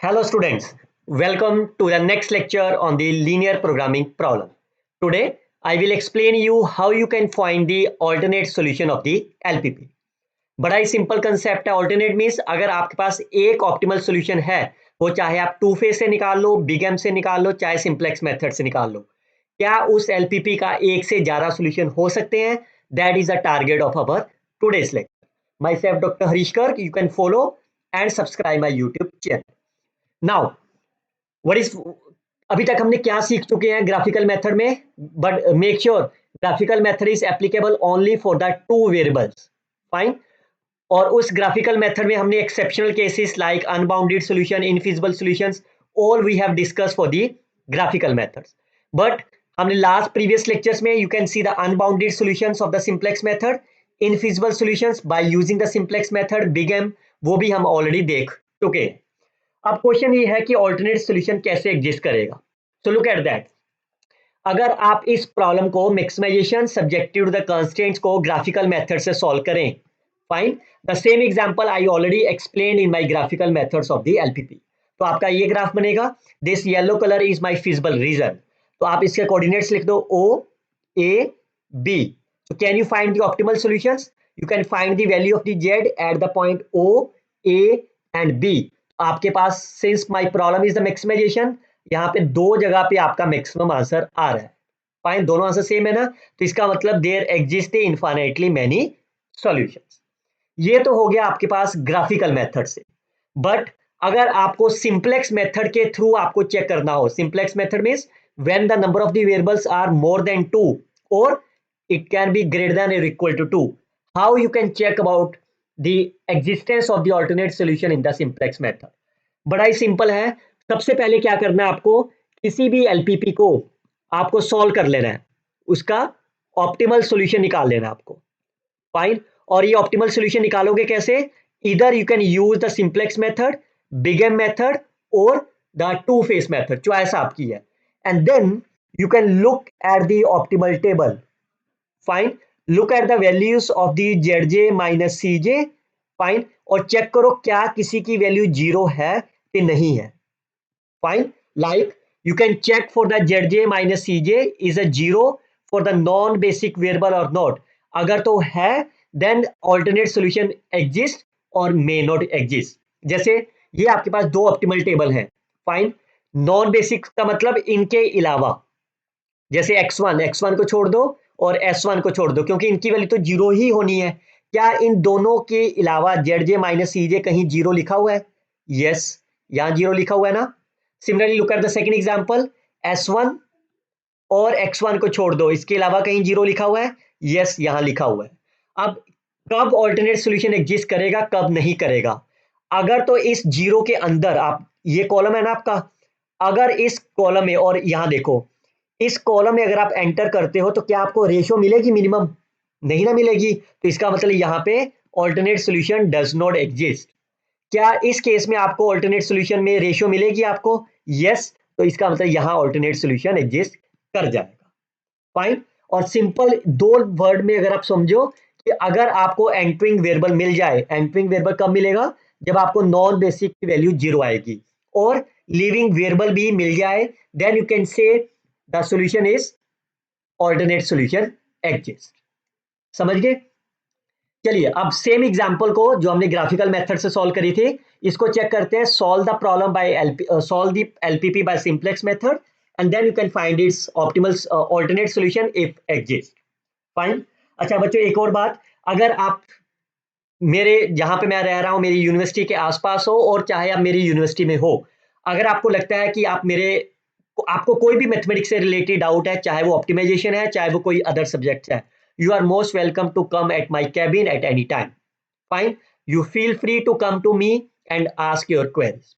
Hello students, welcome to the next lecture on the linear programming problem. Today I will explain you how you can find the alternate solution of the LPP. बड़ा ही simple concept है. Alternate means अगर आपके पास एक optimal solution है, वो चाहे आप two phase से निकाल लो, बिग एम से निकाल लो, चाहे सिंपलेक्स मेथड से निकाल लो. क्या उस एलपीपी का एक से ज्यादा सोल्यूशन हो सकते हैं? That is the target of our today's lecture. My self doctor Harish Garg. You can follow and subscribe my YouTube channel. Now what is अभी तक हमने क्या सीख चुके हैं ग्राफिकल मेथड में? But make sure graphical method is applicable only for the two variables. Fine. और उस ग्राफिकल मेथड में हमने exceptional cases like unbounded solution, infeasible solutions, all we have discuss for the graphical methods. But हमने last previous lectures में you can see the unbounded solutions of the simplex method, infeasible solutions by using the simplex method, big M, वो भी हम already देख चुके हैं. अब question ये है कि ऑल्टरनेट सॉल्यूशन कैसे एग्जिस्ट करेगा. So look at that. अगर आप इस प्रॉब्लम को maximization subjective to the constraints को ग्राफिकल मेथड से सॉल्व करें, fine. The same example I already explained in my graphical methods of the LPP. तो आपका ये ग्राफ बनेगा. This yellow colour is my feasible region. तो आप इसके कोऑर्डिनेट्स लिख दो O A B. So can you find the optimal solutions? You can find the value of the z at the point O, A and B. आपके पास since my problem is the maximization, यहाँ पे दो जगह पे आपका maximum answer आ रहा है. Fine, दोनों आंसर सेम है ना. तो इसका मतलब there exist infinitely many solutions. ये तो हो गया आपके पास ग्राफिकल मेथड से. बट अगर आपको सिंप्लेक्स मेथड के थ्रू आपको चेक करना हो, simplex method means when the number of the variables are more than 2 और it can be greater than or equal to 2. How you can check about the existence of the alternate solution in the simplex method? बड़ा ही simple है. सबसे पहले क्या करना है आपको, किसी भी एलपीपी को आपको सॉल्व कर लेना है, उसका ऑप्टिमल सॉल्यूशन निकाल लेना है आपको. फाइन. और ये ऑप्टिमल सॉल्यूशन निकालोगे कैसे? इधर you can use the simplex method, big M method और the two phase method, choice आपकी है. And then you can look at the optimal table. Fine. Look at the values of the Z minus C J. Fine. और check करो क्या किसी की value zero है कि नहीं है. Fine. Like you can check for the Z minus C J is a zero for the non basic variable और नॉट. अगर तो है देन ऑल्टरनेट सॉल्यूशन एग्जिस्ट और मे नॉट एग्जिस्ट. जैसे ये आपके पास दो ऑप्टिमल टेबल हैं. फाइन. नॉन बेसिक का मतलब इनके अलावा, जैसे x1 को छोड़ दो और s1 को छोड़ दो, क्योंकि इनकी वैल्यू तो जीरो ही होनी है. क्या इन दोनों के अलावा जेड माइनस सी जे कहीं जीरो लिखा हुआ है? यस, यहां जीरो लिखा हुआ है ना. Similarly look at the second example. s1 और x1 को छोड़ दो, इसके अलावा कहीं जीरो लिखा हुआ है? यस, यहां लिखा हुआ है. अब कब ऑल्टरनेट सॉल्यूशन एग्जिस्ट करेगा, कब नहीं करेगा? अगर तो इस जीरो के अंदर, आप ये कॉलम है ना आपका, अगर इस कॉलम में, और यहां देखो इस कॉलम में अगर आप एंटर करते हो तो क्या आपको रेशियो मिलेगी मिनिमम? नहीं ना मिलेगी. तो इसका मतलब यहाँ पे alternate solution does not exist. क्या इस केस में आपको ऑल्टरनेट सॉल्यूशन में रेशियो मिलेगी आपको? यस. तो इसका मतलब यहाँ ऑल्टरनेट सॉल्यूशन एग्जिस्ट कर जाएगा. फाइन. और सिंपल दो वर्ड में अगर आप समझो कि अगर आपको एंटरिंग वेरिएबल मिल जाए, एंटरिंग वेरिएबल कब मिलेगा? जब आपको नॉन बेसिक की वैल्यू जीरो आएगी और लिविंग वेरिएबल भी मिल जाए, then you can say the solution is alternate solution exist. समझ गए? चलिए अब सेम एग्जांपल को जो हमने ग्राफिकल मेथड से सॉल्व करी थी, इसको चेक करते हैं. Solve the problem by solve the LPP by simplex method and then you can find its optimal alternate solution if exist. Fine. अच्छा बच्चों, एक और बात. अगर आप मेरे जहां पे मैं रह रहा हूं, मेरी यूनिवर्सिटी के आसपास हो और चाहे आप मेरी यूनिवर्सिटी में हो, अगर आपको लगता है कि आपको कोई भी मैथमेटिक्स से रिलेटेड डाउट है, चाहे वो ऑप्टिमाइजेशन है, चाहे वो कोई अदर सब्जेक्ट है, you are most welcome to come at my cabin at any time. Fine. You feel free to come to me and ask your queries.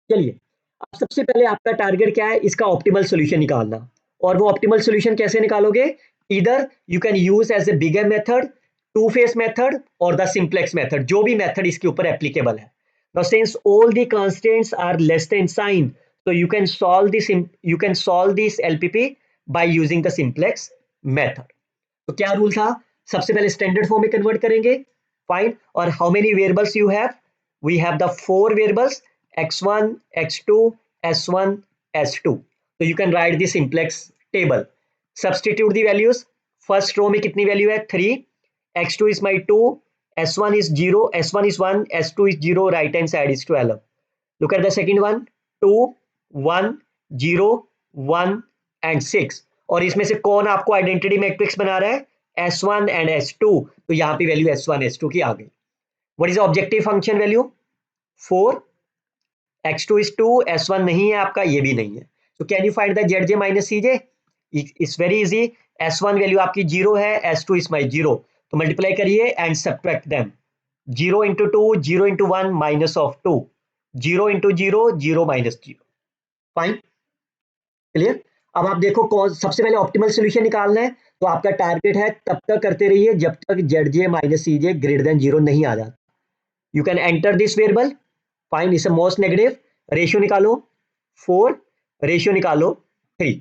चलिए अब सबसे पहले आपका टारगेट क्या है? इसका ऑप्टिमल सॉल्यूशन निकालना. और वो ऑप्टिमल सॉल्यूशन कैसे निकालोगे? इधर you can use as a big M method, two phase method और द सिंप्लेक्स मेथड, जो भी मेथड इसके ऊपर एप्लीकेबल है. Now since all the constraints are less than sign, so you can solve this LPP by using the simplex method. तो क्या rule था? सबसे पहले स्टैंडर्ड फॉर्म में कन्वर्ट करेंगे. फाइन. और how many variables you have? We have the 4 variables x1, x2, s1, s2. तो you can write the simplex table. Substitute the values. First row में कितनी वैल्यू है 3, x2 is my 2, s1 is 0, s1 is 1, s2 is 0, right hand side is 12. Look at the second one, 2, 1, 0, 1 and 6. और इसमें से कौन आपको identity matrix बना रहा है s1 एंड s2. तो यहाँ पे वैल्यू s1 s2 की आ गई. What is objective function value 4, x2 is 2, s1 नहीं है आपका, ये भी नहीं है. तो can you find the zj minus cj. It's very easy. s1 value आपकी 0 है, s2 इज माई 0. तो मल्टीप्लाई करिए and subtract them. 0 into 2, 0 into 1, minus of 2. 0 into 0, 0 minus 0. Fine, clear. अब आप देखो कौन सबसे पहले ऑप्टिमल सोल्यूशन निकालना है. तो आपका टारगेट है तब तक करते रहिए जब तक zj minus cj greater than 0 नहीं आ जाता. You can enter this variable. Fine, is most negative. Ratio निकालो 4, रेशियो निकालो 3.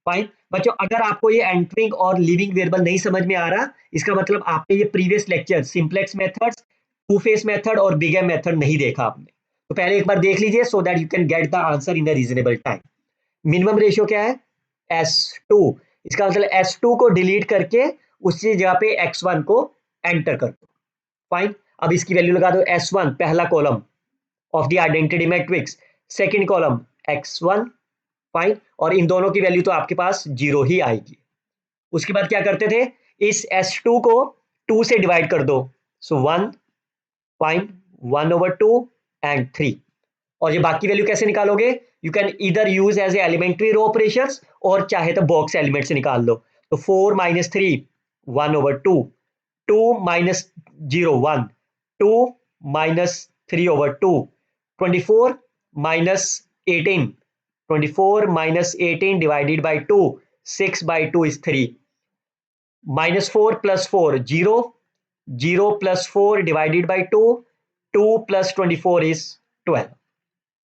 फाइन बच्चों, अगर आपको ये एंटरिंग और लीविंग वेरिएबल नहीं समझ में आ रहा, इसका मतलब आपने ये previous lecture simplex methods, two phase method और बिग एम मेथड नहीं देखा आपने. तो पहले एक बार देख लीजिए so that you can get the answer in a reasonable time. Minimum ratio क्या है S2. इसका मतलब S2 को डिलीट करके उसी जगह पे x1 को एंटर कर दो. फाइन, अब इसकी वैल्यू लगा दो. S1 पहला column of the identity matrix, second column x1. Fine, और इन दोनों की वैल्यू तो आपके पास 0 ही आएगी. उसके बाद क्या करते थे, इस S2 को 2 से डिवाइड कर दो. सो 1. Fine, 1/2 and 3. और ये बाकी वैल्यू कैसे निकालोगे, यू कैन इधर use as a elementary row operations और चाहे तो बॉक्स एलिमेंट से निकाल लो. तो 4 minus 3, 1/2. 2 minus 0, 1. 2 minus 3/2. 24 minus 18. 24 minus 18 divided by 2. 6/2 is 3. Minus 4 plus 4, 0. 0 plus 4 divided by 2. 2 plus 24 is 12.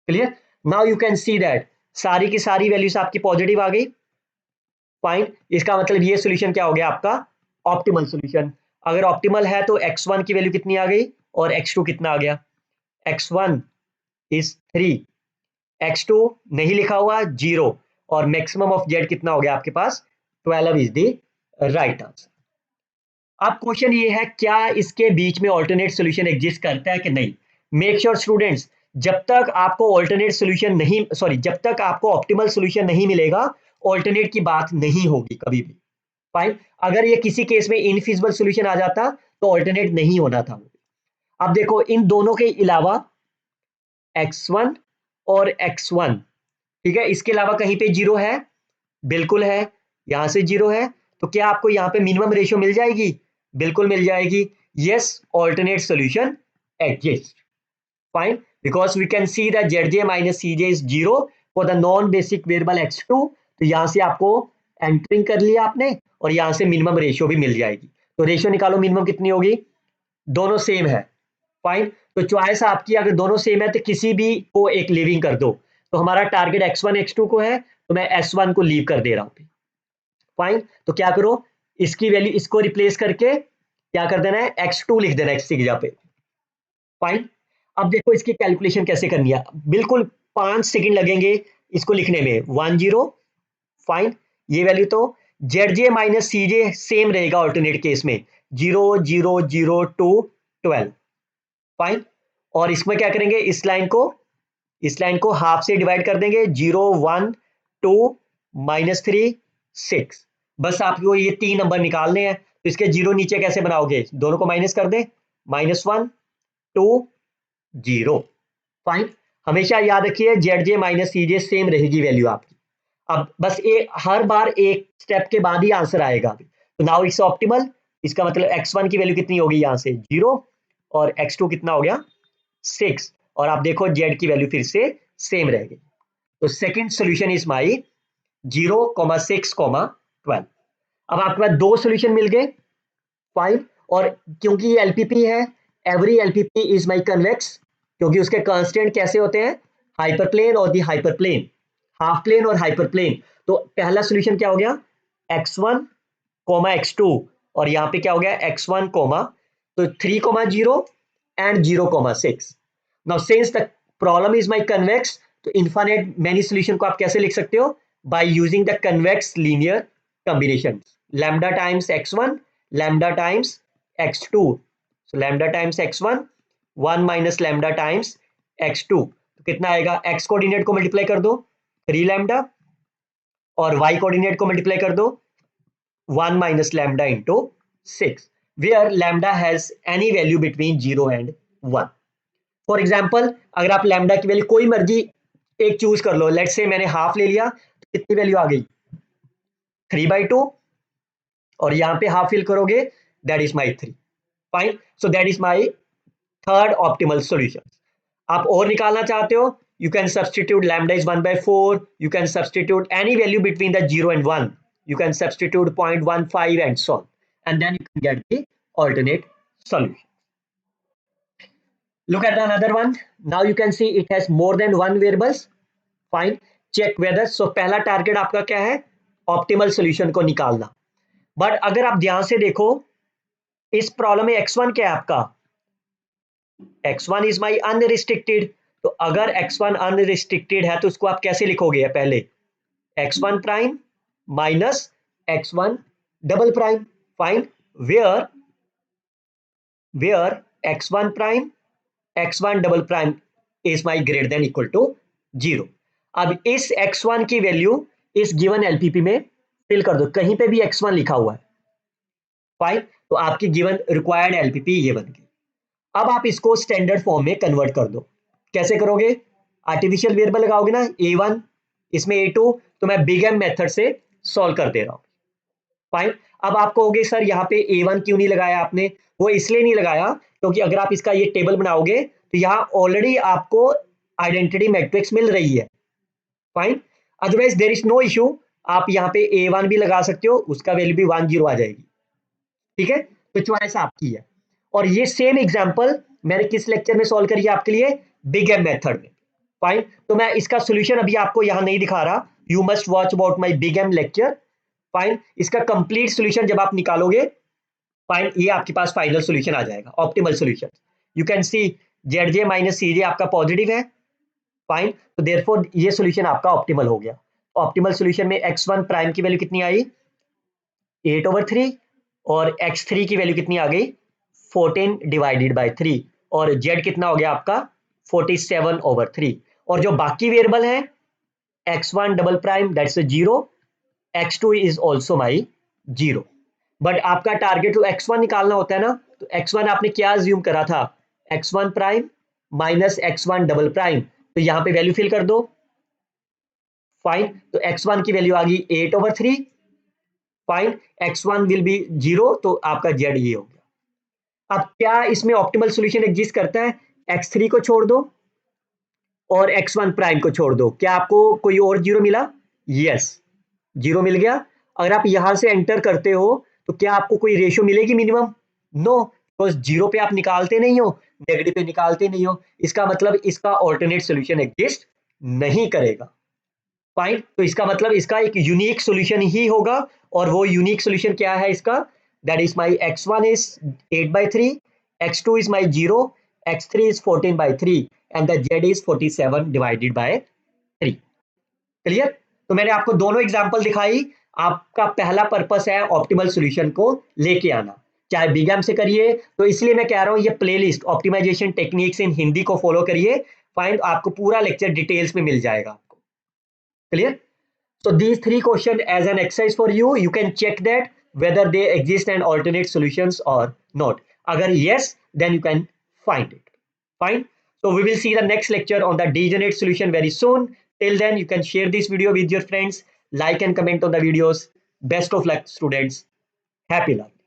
Clear. Now you can see that सारी की सारी वैल्यूज आपकी पॉजिटिव आ गई. फाइन, इसका मतलब ये सोल्यूशन क्या हो गया आपका ऑप्टिमल सोल्यूशन. अगर ऑप्टिमल है तो x1 की वैल्यू कितनी आ गई और x2 कितना आ गया. x1 इज 3, x2 नहीं लिखा हुआ 0, और मैक्सिमम ऑफ z कितना हो गया आपके पास 12 इज द राइट आंसर. अब क्वेश्चन ये है क्या इसके बीच में ऑल्टरनेट सोल्यूशन एग्जिस्ट करता है कि नहीं. मेक श्योर स्टूडेंट्स, जब तक आपको ऑल्टरनेट सोल्यूशन नहीं, सॉरी, जब तक आपको ऑप्टिमल सोल्यूशन नहीं मिलेगा ऑल्टरनेट की बात नहीं होगी कभी भी. फाइन, अगर ये किसी केस में इनफिजिबल सोल्यूशन आ जाता तो ऑल्टरनेट नहीं होना था. अब देखो इन दोनों के अलावा x1 और x1, ठीक है, इसके अलावा कहीं पे 0 है, बिल्कुल है, यहां से 0 है. तो क्या आपको यहाँ पे मिनिमम रेशियो मिल जाएगी, बिल्कुल मिल जाएगी. Yes, alternate solution exist. Fine, because we can see that zj minus cj is 0 for the non-basic variable x2. तो यहाँ से आपको एंटरिंग कर लिया आपने और यहाँ से मिनिमम रेशियो भी मिल जाएगी. तो रेशियो निकालो, मिनिमम कितनी होगी, दोनों सेम है. फाइन, तो चॉइस आपकी, अगर दोनों सेम है तो किसी भी को एक लीविंग कर दो. तो हमारा टारगेट x1 x2 को है, तो मैं s1 को लीव कर दे रहा हूँ. फाइन, तो क्या करो, इसकी वैल्यू इसको रिप्लेस करके क्या कर देना है x2 लिख देना x की जगह पे. फाइन, अब देखो इसकी कैलकुलेशन कैसे करनी है. बिल्कुल 5 सेकंड लगेंगे इसको लिखने में. 10. फाइन, ये वैल्यू तो zj माइनस cj सेम रहेगा ऑल्टरनेट केस में, 0 0 0 2 12. फाइन, और इसमें क्या करेंगे, इस लाइन को हाफ से डिवाइड कर देंगे. 0 1 2 -3 6. बस आपको ये 3 नंबर निकालने हैं. तो इसके 0 नीचे कैसे बनाओगे, दोनों को माइनस कर दे. -1 2 0. फाइन, हमेशा याद रखिए zj माइनस cj सेम रहेगी वैल्यू आपकी. अब बस हर बार एक स्टेप के बाद ही आंसर आएगा. तो नाउ इट्स ऑप्टिमल. इसका मतलब x1 की वैल्यू कितनी होगी, यहां से 0, और x2 कितना हो गया 6, और आप देखो z की वैल्यू फिर से सेम रहेगी. तो सेकंड सॉल्यूशन इज माई 0, 6, 12. अब आपके पास दो सॉल्यूशन मिल गए. फाइन, और क्योंकि ये एलपीपी है, every LPP is my convex, क्योंकि उसके कांस्टेंट कैसे होते हैं, हाइपरप्लेन और दी हाइपरप्लेन, हाफ प्लेन और हाइपरप्लेन. तो पहला सॉल्यूशन क्या हो गया x1, x2, और यहाँ पे क्या हो गया x1, तो 3, 0 and 0, 6. Now since the problem is my convex, तो इन्फाइनाइट मैनी सोल्यूशन को आप कैसे लिख सकते हो? Bye using the convex linear combination, lambda times x1 lambda times x2, so lambda times x1 1 minus lambda times x2, तो कितना आएगा? x कोऑर्डिनेट को मल्टीप्लाई कर दो 3 लैम्डा और y कोऑर्डिनेट को मल्टीप्लाई कर दो 1 minus lambda into 6, where lambda has any value between 0 and 1. For example अगर आप लैम्डा की वैल्यू कोई मर्जी एक चूज कर लो, लेट्स से मैंने हाफ ले लिया, तो कितनी वैल्यू आ गई? 3/2, और यहां पे हाफ फिल करोगे, that is my 3. Fine, so that is my third optimal solution. आप और निकालना चाहते हो, you can substitute lambda is 1/4, you can substitute any value between the 0 and 1, you can substitute 0.15 and so on, and then you can get the alternate solution. Look at another one. Now you can see it has more than one variables. Fine, check whether, so पहला target आपका क्या है? Optimal solution को निकालना. But अगर आप ध्यान से देखो, इस प्रॉब्लम में x1 क्या है आपका? x1 इज माई अनरिस्ट्रिक्टेड, तो अगर x1 अनरिस्ट्रिक्टेड है तो उसको आप कैसे लिखोगे? पहले x1 prime minus x1 double prime. Fine, where x1 prime x1 double prime is my greater than equal to 0. अब इस x1 की वैल्यू इस गिवन एलपीपी में फिल कर दो, कहीं पे भी x1 लिखा हुआ है. फाइन, तो आपकी गिवन रिक्वायर्ड एलपीपी ये बन गई. अब आप इसको स्टैंडर्ड फॉर्म में कन्वर्ट कर दो. कैसे करोगे? आर्टिफिशियल वेरिएबल लगाओगे ना, a1 इसमें a2, तो मैं बिग एम मेथड से सॉल्व कर दे रहा हूं. फाइन, अब आप कहोगे सर यहाँ पे a1 क्यों नहीं लगाया आपने? वो इसलिए नहीं लगाया क्योंकि अगर आप इसका ये टेबल बनाओगे तो यहाँ ऑलरेडी आपको आइडेंटिटी मैट्रिक्स मिल रही है. Fine, otherwise there is no issue, आप यहाँ पे a1 भी लगा सकते हो, उसका वैल्यू भी 1 0 आ जाएगी. ठीक है, तो चॉइस आपकी है. और ये सेम एग्जांपल मैंने किस लेक्चर में सॉल्व करी है आपके लिए? बिग एम मेथड में. फाइन, तो मैं इसका सॉल्यूशन अभी आपको यहां नहीं दिखा रहा, you must watch about my big M lecture. Fine, इसका कंप्लीट सॉल्यूशन जब आप निकालोगे, फाइन, ये आपके पास फाइनल सॉल्यूशन आ जाएगा, optimal solution. You can see Z minus C J आपका पॉजिटिव है. फाइन, तो देयरफॉर ये सॉल्यूशन आपका ऑप्टिमल हो गया. ऑप्टिमल सॉल्यूशन में x1 प्राइम की वैल्यू कितनी आई? 8/3, और x3 की वैल्यू कितनी आ गई? 14 डिवाइडेड बाय 3, और z कितना हो गया आपका? 47/3. और जो बाकी वेरिएबल है x1 double prime that's 0, x2 is also my 0. But आपका टारगेट तो x1 निकालना होता है ना, तो x1 आपने क्या अज्यूम करा था? x1 prime minus x1 double prime, तो यहां पे वैल्यू फिल कर दो. फाइन, तो x1 की वैल्यू आ गई 8/3. फाइन, x1 विल बी 0, तो आपका z ये हो गया. अब क्या इसमें ऑप्टिमल सॉल्यूशन एग्जिस्ट करता है? x3 को छोड़ दो और x1 प्राइम को छोड़ दो, क्या आपको कोई और 0 मिला? यस, 0 मिल गया. अगर आप यहां से एंटर करते हो तो क्या आपको कोई रेशियो मिलेगी मिनिमम? नो, बिकॉज 0 पे आप निकालते नहीं हो, नेगेटिव पे निकालते नहीं हो, इसका मतलब इसका ऑल्टरनेट सॉल्यूशन एग्जिस्ट नहीं करेगा. फाइन, तो इसका मतलब इसका एक यूनिक सॉल्यूशन ही होगा, और वो यूनिक सॉल्यूशन क्या है इसका? That is my x1 is 8/3, x2 is my 0, x3 is 14/3, and the z is 47 divided by 3. Clear? तो मैंने आपको दोनों एग्जांपल दिखाई. आपका पहला पर्पस है ऑप्टिमल सॉल्यूशन को लेके आना, चाहे बिग एम से करिए, तो इसलिए मैं कह रहा हूं ये playlist optimization techniques in Hindi को फॉलो करिए. फाइन, आपको पूरा लेक्चर डिटेल्स में मिल जाएगा. Clear? So these 3 questions as an exercise for you. You can check that whether they exist and alternate solutions or not. Agar yes, then you can find it. Fine. So we will see the next lecture on the degenerate solution very soon. Till then, you can share this video with your friends, like and comment on the videos. Best of luck, students. Happy learning.